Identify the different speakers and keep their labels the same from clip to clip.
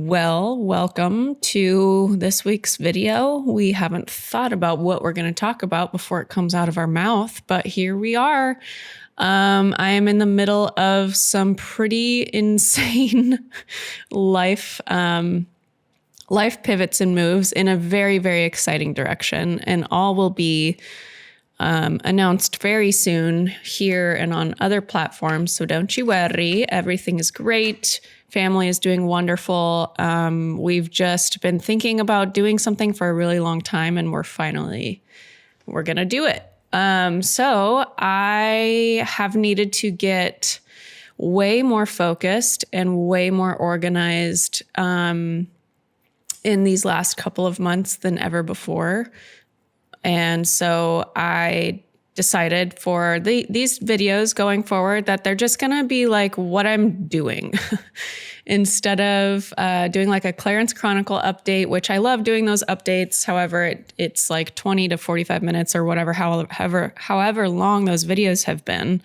Speaker 1: Well, welcome to this week's video. We haven't thought about what we're going to talk about before it comes out of our mouth, but here we are. I am in the middle of some pretty insane life pivots and moves in a very, very exciting direction, and all will be announced very soon here and on other platforms. So don't you worry. Everything is great. Family is doing wonderful. We've just been thinking about doing something for a really long time, and we're going to do it. So I have needed to get way more focused and way more organized in these last couple of months than ever before. And so I decided for these videos going forward that they're just going to be like what I'm doing instead of doing like a Clarence Chronicle update, which I love doing those updates. However, it's like 20 to 45 minutes or whatever, however long those videos have been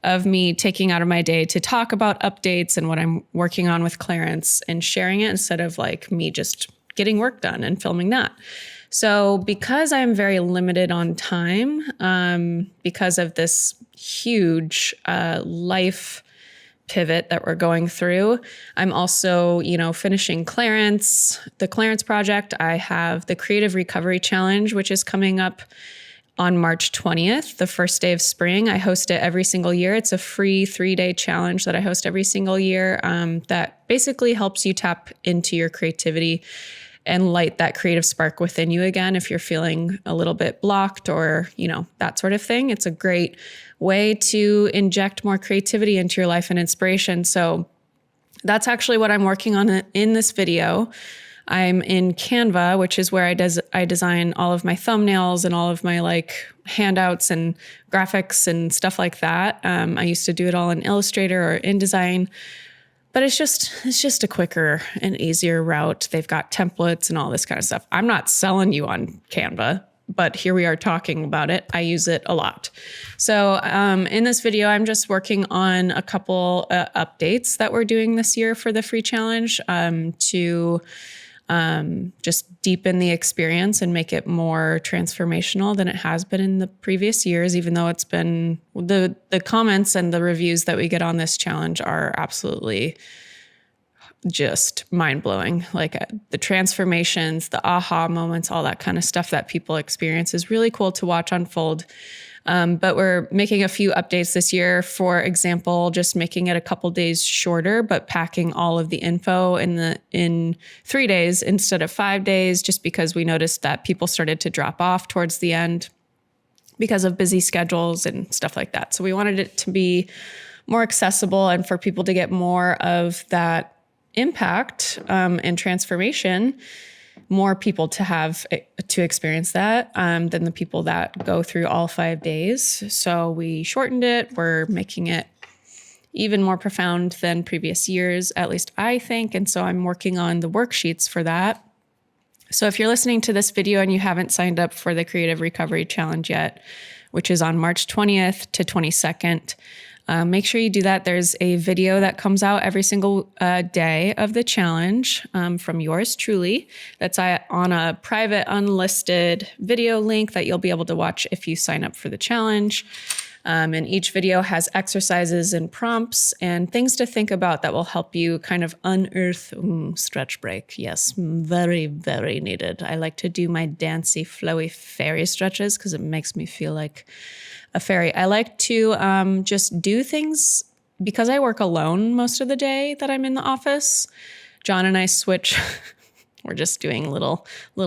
Speaker 1: of me taking out of my day to talk about updates and what I'm working on with Clarence and sharing it instead of like me just getting work done and filming that. So because I'm very limited on time, because of this huge life pivot that we're going through, I'm also, finishing the Clarence project. I have the Creative Recovery Challenge, which is coming up on March 20th, the first day of spring. I host it every single year. It's a free 3-day challenge that I host every single year that basically helps you tap into your creativity and light that creative spark within you again if you're feeling a little bit blocked or, that sort of thing. It's a great way to inject more creativity into your life and inspiration. So that's actually what I'm working on in this video. I'm in Canva, which is where I design all of my thumbnails and all of my handouts and graphics and stuff like that. I used to do it all in Illustrator or InDesign. But it's just a quicker and easier route. They've got templates and all this kind of stuff. I'm not selling you on Canva, but here we are talking about it. I use it a lot. So in this video, I'm just working on a couple updates that we're doing this year for the free challenge to just deepen the experience and make it more transformational than it has been in the previous years, even though it's been the comments and the reviews that we get on this challenge are absolutely just mind-blowing. The transformations, the aha moments, all that kind of stuff that people experience is really cool to watch unfold. But we're making a few updates this year. For example, just making it a couple days shorter, but packing all of the info in 3 days instead of 5 days, just because we noticed that people started to drop off towards the end because of busy schedules and stuff like that. So we wanted it to be more accessible and for people to get more of that impact and transformation, more people to experience that than the people that go through all 5 days. So we shortened it. We're making it even more profound than previous years, at least I think. And so I'm working on the worksheets for that. So if you're listening to this video and you haven't signed up for the Creative Recovery Challenge yet, which is on March 20th to 22nd, make sure you do that. There's a video that comes out every single day of the challenge from yours truly. That's on a private, unlisted video link that you'll be able to watch if you sign up for the challenge. And each video has exercises and prompts and things to think about that will help you kind of unearth stretch break. Yes, very, very needed. I like to do my dancey, flowy fairy stretches because it makes me feel like a fairy. I like to just do things because I work alone most of the day that I'm in the office. John and I switch. We're just doing little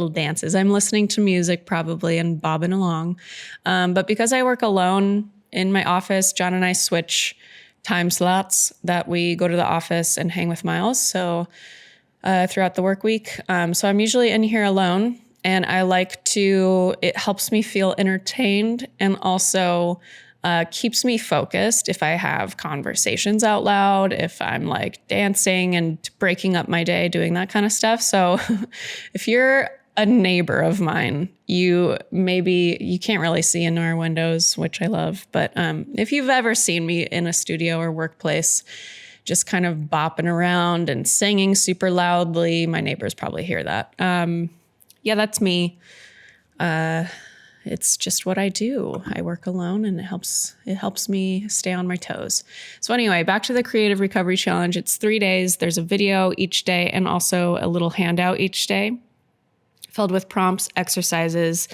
Speaker 1: dances. I'm listening to music probably and bobbing along. But because I work alone in my office, John and I switch time slots that we go to the office and hang with Miles. So throughout the work week. So I'm usually in here alone. And it helps me feel entertained and also keeps me focused if I have conversations out loud, if I'm dancing and breaking up my day, doing that kind of stuff. So if you're a neighbor of mine, you can't really see in our windows, which I love. But if you've ever seen me in a studio or workplace, just kind of bopping around and singing super loudly. My neighbors probably hear that. Yeah, that's me. It's just what I do. I work alone, and it helps me stay on my toes. So anyway, back to the Creative Recovery Challenge. It's 3 days. There's a video each day and also a little handout each day filled with prompts, exercises,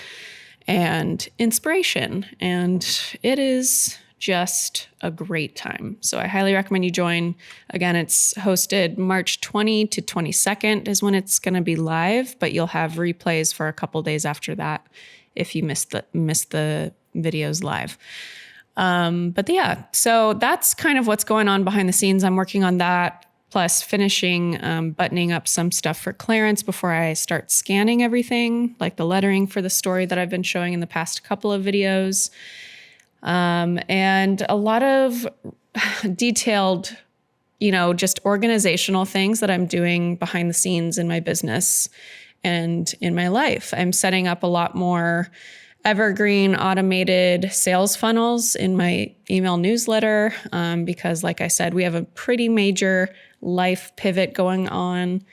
Speaker 1: and inspiration. And it is just a great time. So I highly recommend you join. Again, it's hosted March 20 to 22nd is when it's going to be live, but you'll have replays for a couple days after that if you missed the videos live. But yeah, so that's kind of what's going on behind the scenes. I'm working on that, plus finishing buttoning up some stuff for clearance before I start scanning everything, like the lettering for the story that I've been showing in the past couple of videos. And a lot of detailed, just organizational things that I'm doing behind the scenes in my business and in my life. I'm setting up a lot more evergreen automated sales funnels in my email newsletter because, like I said, we have a pretty major life pivot going on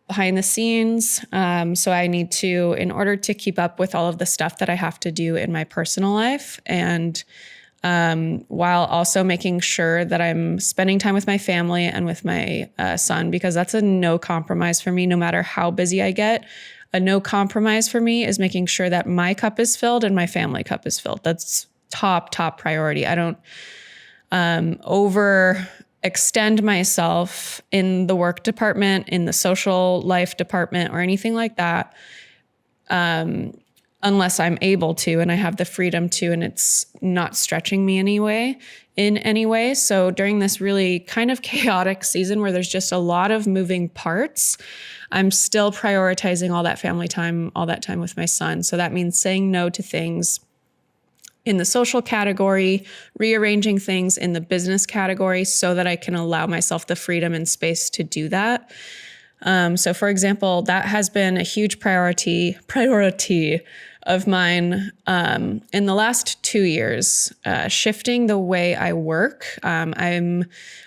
Speaker 1: behind the scenes. So I need to, in order to keep up with all of the stuff that I have to do in my personal life, and while also making sure that I'm spending time with my family and with my son, because that's a no compromise for me, no matter how busy I get. A no compromise for me is making sure that my cup is filled and my family cup is filled. That's top priority. I don't overextend myself in the work department, in the social life department, or anything like that. Unless I'm able to and I have the freedom to, and it's not stretching me in any way. So during this really kind of chaotic season where there's just a lot of moving parts, I'm still prioritizing all that family time, all that time with my son. So that means saying no to things in the social category, rearranging things in the business category so that I can allow myself the freedom and space to do that. So for example, that has been a huge priority of mine in the last 2 years, shifting the way I work. I'm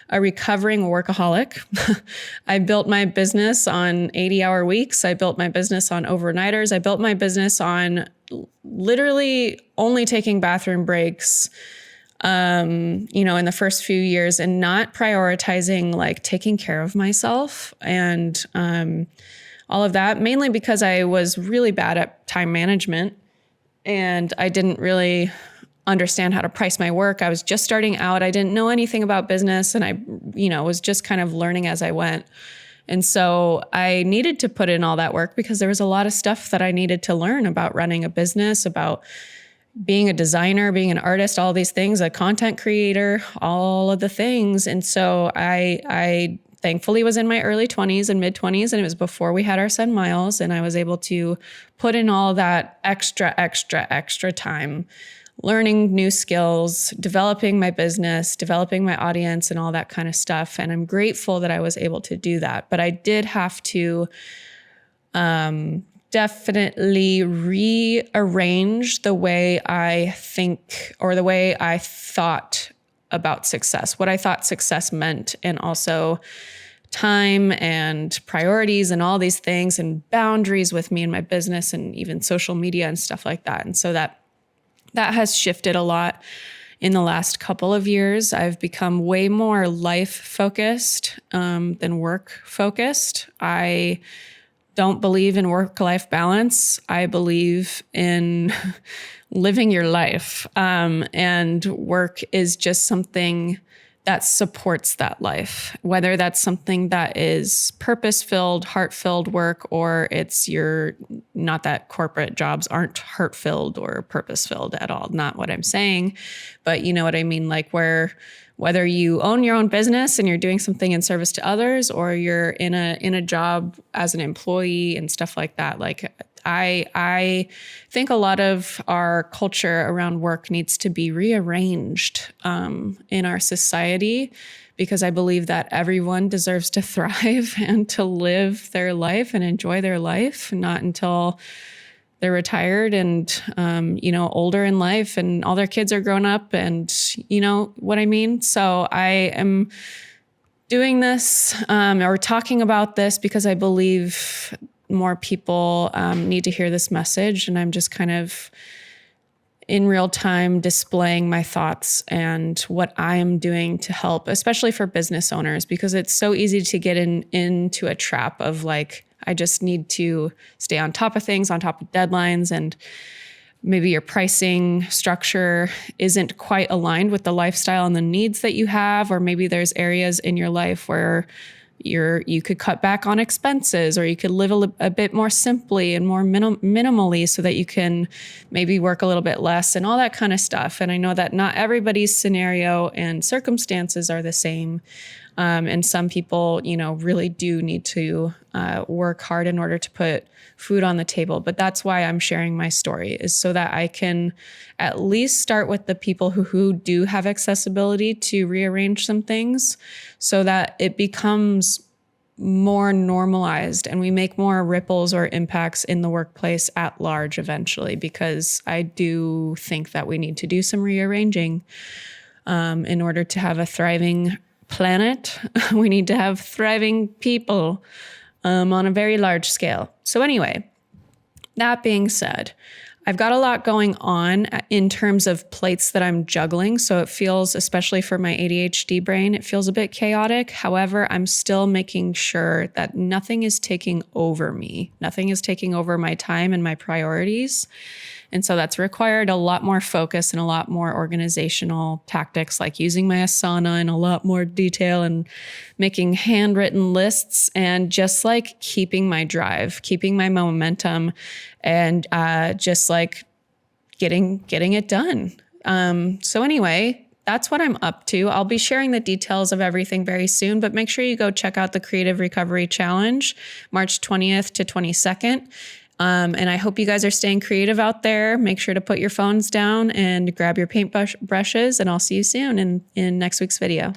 Speaker 1: a recovering workaholic. I built my business on 80-hour weeks. I built my business on overnighters. I built my business on literally only taking bathroom breaks, in the first few years, and not prioritizing like taking care of myself and all of that, mainly because I was really bad at time management and I didn't really understand how to price my work. I was just starting out. I didn't know anything about business, and I, was just kind of learning as I went. And so I needed to put in all that work because there was a lot of stuff that I needed to learn about running a business, about being a designer, being an artist, all these things, a content creator, all of the things. And so I thankfully was in my early 20s and mid 20s, and it was before we had our son Miles. And I was able to put in all that extra time, learning new skills, developing my business, developing my audience, and all that kind of stuff. And I'm grateful that I was able to do that. But I did have to definitely rearrange the way I think, or the way I thought about success, what I thought success meant, and also time and priorities and all these things and boundaries with me and my business and even social media and stuff like that. And so that has shifted a lot in the last couple of years. I've become way more life focused than work focused. I don't believe in work-life balance. I believe in living your life. And work is just something that supports that life, whether that's something that is purpose-filled, heart-filled work, or it's not that corporate jobs aren't heart-filled or purpose-filled at all. Not what I'm saying, but you know what I mean? Like whether you own your own business and you're doing something in service to others, or you're in a job as an employee and stuff like that. Like I think a lot of our culture around work needs to be rearranged in our society, because I believe that everyone deserves to thrive and to live their life and enjoy their life, not until they're retired and, older in life and all their kids are grown up, and you know what I mean? So I am doing this or talking about this because I believe more people need to hear this message. And I'm just kind of in real time displaying my thoughts and what I am doing to help, especially for business owners, because it's so easy to get into a trap of like, I just need to stay on top of things, on top of deadlines, and maybe your pricing structure isn't quite aligned with the lifestyle and the needs that you have, or maybe there's areas in your life where you could cut back on expenses, or you could live a bit more simply and more minimally so that you can maybe work a little bit less and all that kind of stuff. And I know that not everybody's scenario and circumstances are the same. And some people, really do need to work hard in order to put food on the table. But that's why I'm sharing my story, is so that I can at least start with the people who do have accessibility to rearrange some things so that it becomes more normalized and we make more ripples or impacts in the workplace at large eventually, because I do think that we need to do some rearranging in order to have a thriving planet. We need to have thriving people on a very large scale. So anyway, that being said, I've got a lot going on in terms of plates that I'm juggling. So it feels, especially for my ADHD brain, it feels a bit chaotic. However, I'm still making sure that nothing is taking over me. Nothing is taking over my time and my priorities. And so that's required a lot more focus and a lot more organizational tactics, like using my Asana in a lot more detail and making handwritten lists, and just like keeping my drive, keeping my momentum, and just like getting it done. So anyway, that's what I'm up to. I'll be sharing the details of everything very soon, but make sure you go check out the Creative Recovery Challenge, March 20th to 22nd. And I hope you guys are staying creative out there. Make sure to put your phones down and grab your paint brushes, and I'll see you soon in next week's video.